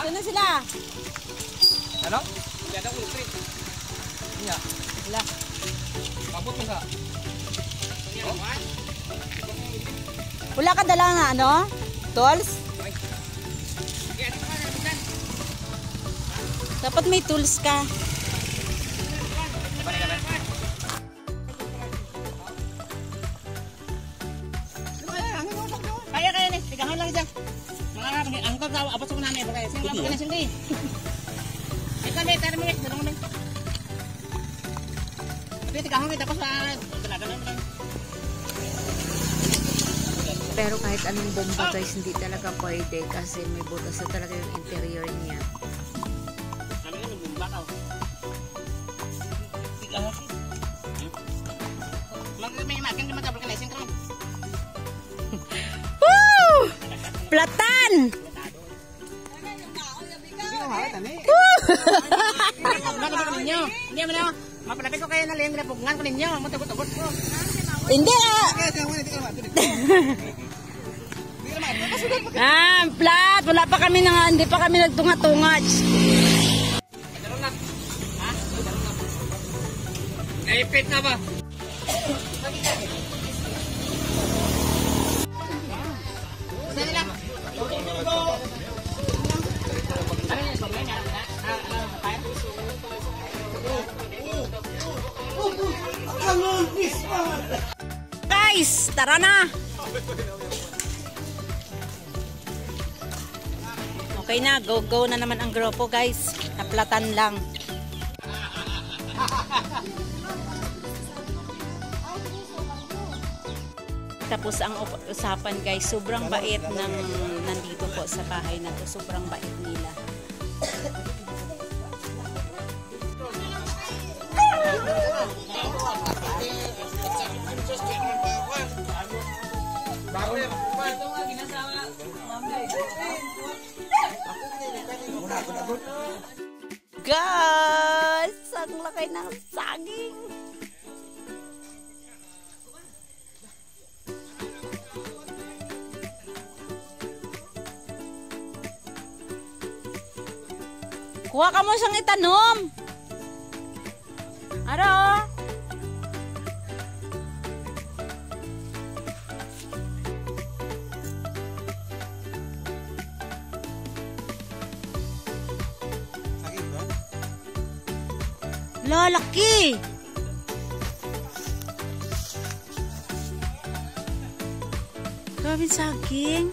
Sino sila? Ano? Lihat ako street. Iya. Wala. Kabut mo ka. Wala ka dala na ano? Tools? Dapat may tools ka. Kaya nih, pegangan lang dyan. Mga angkot sa abot sa namin. Sing lang ka na sindi. Ito may termit, dalawang lang. Tapi pegangan kita tapos dala-dala. Pero kahit anong bomba guys, hindi talaga pwede kasi may butas na talaga yung interior niya. Kami nga may bomba ka. Pegangan. May makin naman tabal ka na isang kram. Woo! Platan! Hindi mo na. Mapalapit ko kayo na lang pugnan ko ninyo. Matagot-tagot ko. Hindi ah! Plat! Wala pa kami hindi pa kami nagtunga-tunga. Naipit na ba? Guys, tara na! Okay na, go na naman ang grupo guys. Naplatan lang. Tapos ang usapan guys, sobrang bait ng nandito po sa bahay na to. Sobrang bait nila. Guys, ang laki ng saging. Kuha ka mo siyang itanom. Aro. Lalaki. Grabe saging.